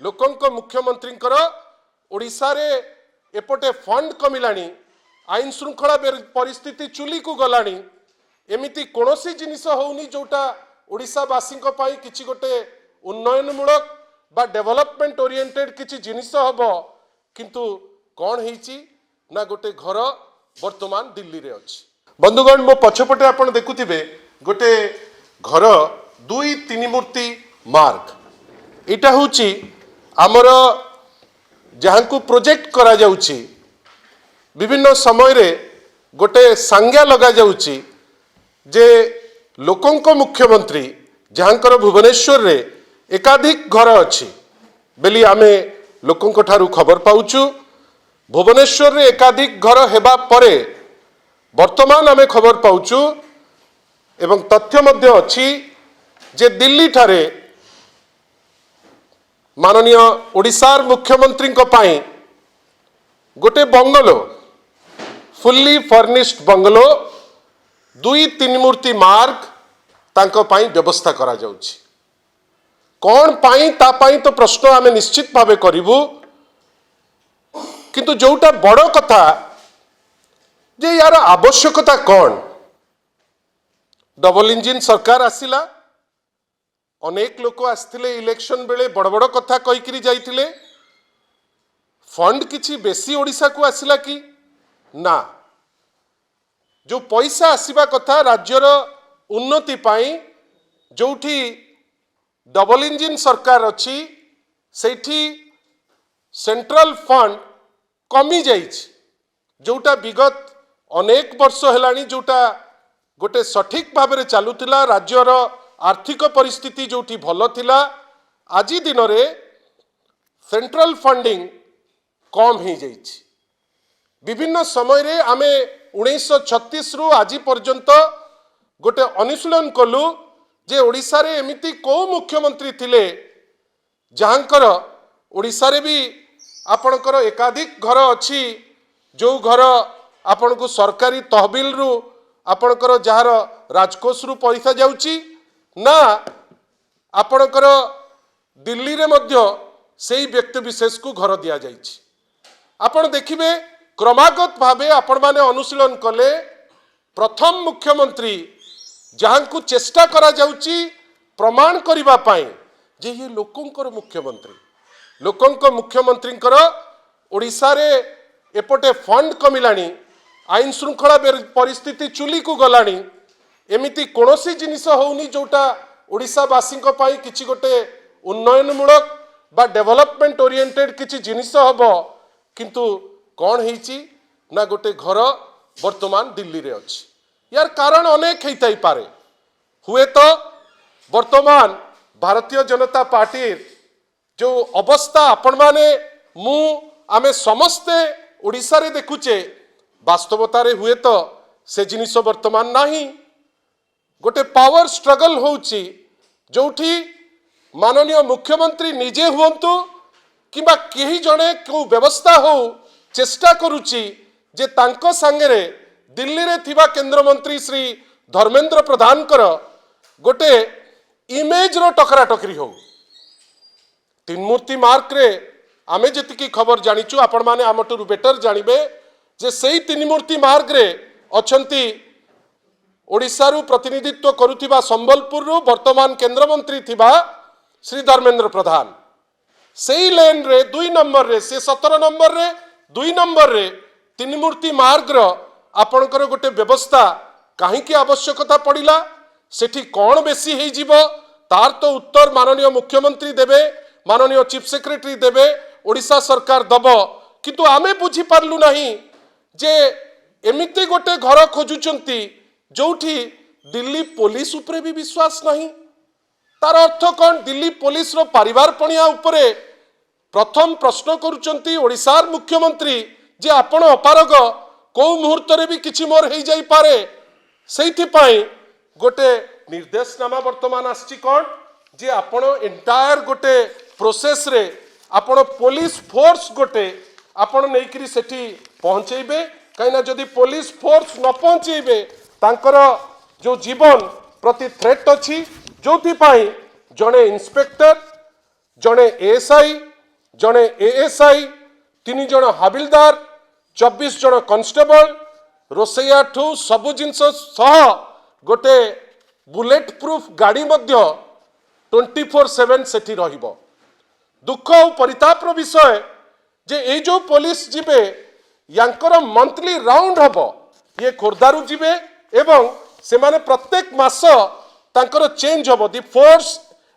लोकंक मुख्यमंत्री ओडिशा रे एपटे फंड कमिलानी आईन श्रृंखला परिस्थिति चुली को गलानी एमिति कोनोसी जिनिस होउनी जोटा ओडिशावासी किछि गोटे उन्नयनमूलक बा डेवलपमेंट ओरिएंटेड किछि जिनिस हबो किंतु कौन हेची ना गोटे घर वर्तमान दिल्ली रे अछि। बंधुगण मो पछपटे आपण देखुथिबे गोटे घर 2-3 मूर्ति मार्ग इटा होची आमर जहाँ को प्रोजेक्ट करा जाउची विभिन्न समय रे गोटे संज्ञा लगा जाउची जे लोकंक मुख्यमंत्री जहाँकर भुवनेश्वर रे एकाधिक घर अच्छी बेली आमे लोकंक ठारू खबर पाउचु। भुवनेश्वर रे एकाधिक घर हेबा परे वर्तमान आमे खबर पाउचु एवं तथ्य मध्य अच्छी जे दिल्ली ठारे माननीय ओडिशार मुख्यमंत्री पाई गोटे बंगलो फुल्ली फर्निश्ड बंगलो 2-3 मूर्ति मार्ग तांको पाई व्यवस्था करा जाउची। कौन पाई ता पाई तो प्रश्न आमे निश्चित भावे करिवु किंतु जोटा बड़ कथा जे यार आवश्यकता कौन। डबल इंजिन सरकार आसिला अनेक लोक आसथिले इलेक्शन बेले बड़ बड़ कथा कहिकरी जाइथिले फंड किछि बेसी ओडिशा को आसिला कि ना जो पैसा आसीबा कथा राज्यर उन्नति पाई जोठी डबल इंजिन सरकार अच्छी सेठी सेंट्रल फंड कमी जाइछि जोटा विगत अनेक वर्ष हेलानी जोटा गोटे सठिक भाव में चलुला राज्यर आर्थिक परिस्थिति जोठी भल थिला आज दिन रे सेंट्रल फंडिंग कम हो जाइछि। विभिन्न समय रे आमे 1936 रु आज पर्यंत गोटे अनुशीलन कलु जे ओडिशा रे एमिति को मुख्यमंत्री थिले जहाँकर ओडिशा रे भी आपणकर एकाधिक घर अच्छी जो घर आपण को सरकारी तहबिल रु आपणकर जार राजकोष रु पैसा जाउची ना आपणकर दिल्ली रे मध्य सेही व्यक्ति विशेष को घर दिया जाइछि। आपण देखिबे क्रमागत भावे आपण माने अनुशीलन कले प्रथम मुख्यमंत्री जहाँ को चेष्टा करा जाउची प्रमाण करिबा पाई जे ये लोकंकर मुख्यमंत्री लोकंक मुख्यमंत्री ओडिशा रे एपटे फंड कमिलानी आईन श्रृंखला परिस्थिति चुली को गलानी एमिति कोनोसी जिनिस होउनी जोटा ओडिशावासी किछि गोटे उन्नयनमूलक बा डेवलपमेंट ओरिएंटेड किछि जिनिस हबो किंतु कौन हेची ना गोटे घर वर्तमान दिल्ली रे अछि। यार कारण अनेक हेइताई पारे हुए तो वर्तमान भारतीय जनता पार्टी जो अवस्था आपण माने मु आमे समस्ते ओडिशा रे देखुचे वास्तवता रे हुए तो से जिनिस वर्तमान नाही गोटे पावर स्ट्रगल होउची जोठी माननीय मुख्यमंत्री निजे हुंतु किबा केही जणे को व्यवस्था हो चेष्टा करुची जे तांको संगे दिल्ली रे थिबा केंद्र मंत्री श्री धर्मेंद्र प्रधान कर गोटे इमेज रो टकरा टकरी हो। 3 मूर्ति मार्क रे आमे जतिकी खबर जानिचु आपण माने आमटू बेटर जानिबे जे सेही 3 मूर्ति मार्ग रे अछंती ओडिशा रु प्रतिनिधित्व करुथिबा संबलपुर रु वर्तमान केंद्र मंत्री थिबा श्री धर्मेंद्र प्रधान सेही लेन रे 2 नंबर रे से 17 नंबर रे 2 नंबर रे 3 मूर्ति मार्ग रो आपणकर गोटे व्यवस्था कहीं की आवश्यकता पड़िला सेठी कौन बेसी हेई जीवो तार तो उत्तर माननीय मुख्यमंत्री देबे माननीय चीफ सेक्रेटरी देबे ओडिशा सरकार दबो किंतु आमे बुझी पारलु नहीं जे एमिति गोटे घर खोजुचंती जोठी दिल्ली पुलिस उपरे भी विश्वास नहीं तार अर्थ कौन दिल्ली पुलिस रो परिवार पणिया उपरे प्रथम प्रश्न करुचंती ओडिशार मुख्यमंत्री जे आपण अपारग को मुहूर्त रे भी किछि मोर हेई जाई पारे सेठी पाई गोटे निर्देशनामा वर्तमान आछि कौन जे आपण एंटायर गोटे प्रोसेस रे आपण पुलिस फोर्स गोटे आपण नेकरी सेठी पहुंचेबे कहिना जदि पुलिस फोर्स न पहुंचेबे तांकर जो जीवन प्रति थ्रेट अछि जोथि पाई जणे इंस्पेक्टर जणे एएसआई जड़े एएसआई 3 जन हाबिलदार 24 जन कॉन्स्टेबल रोसैया ठू सबु जिनस सह गोटे बुलेट प्रूफ गाड़ी मध्य 24/7 सेठी रहिबो। दुख और परितापर विषय जे ये जो पुलिस जीवे यांकर मंथली राउंड हबो ये खोर्धारू जीवे एवं से माने प्रत्येक मास तांकर चेंज हबो। The force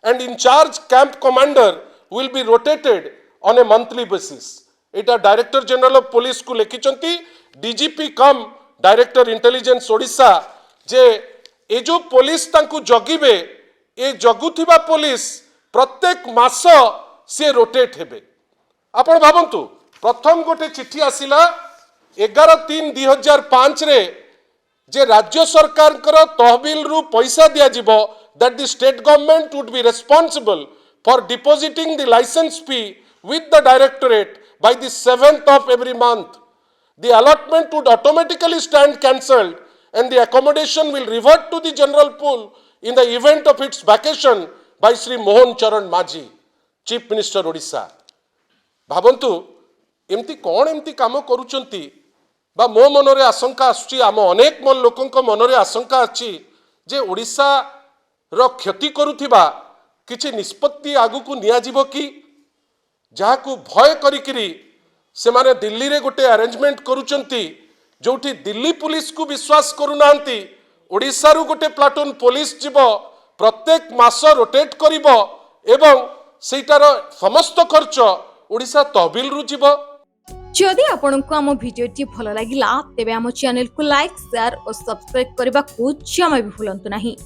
and incharge camp commander will be rotated on a monthly basis. एटा डायरेक्टर जनरल ऑफ पुलिस को लिखिचंती DGP cum director intelligence Odisha जे ए जो पुलिस तांकु जगिबे ए जगुथिबा पुलिस प्रत्येक मास से रोटेट हेबे। आपण भाबंतु प्रथम गोटे चिट्ठी आसिला 11/3/2005 रे जे राज्य सरकार तहबिल रु पैसा दिया जिवो that the state government would be responsible for depositing the licence fee with the directorate by the 7th of every month. The allotment would automatically stand cancelled and the accommodation will revert to the general pool in the event of its vacation by Sri Mohan Charan Majhi, Chief Minister Odisha. भावंतु एमती कौन एमती काम करुचंती बा मो मनरे आशंका आसुची आम अनेक मन लोकंक मनरे आशंका अछि जे ओडिशा रो क्षति करुथिबा किछि निष्पत्ति आगु को निया जिवो कि जाहाकू भय करिकिरी से माने दिल्ली रे गोटे अरेंजमेंट करुचंती जोठी दिल्ली पुलिस को विश्वास करूनांती ओडिशा रु गोटे प्लाटून पुलिस जीवो प्रत्येक मास रोटेट करिवो एवं सेटार समस्त खर्च ओडिशा तहबिल रु जीवो। जदि आपंक आम भिडी भल लगा तेब आम चैनल को लाइक शेयर और सब्सक्राइब करने को जमा भी भूलु नहीं।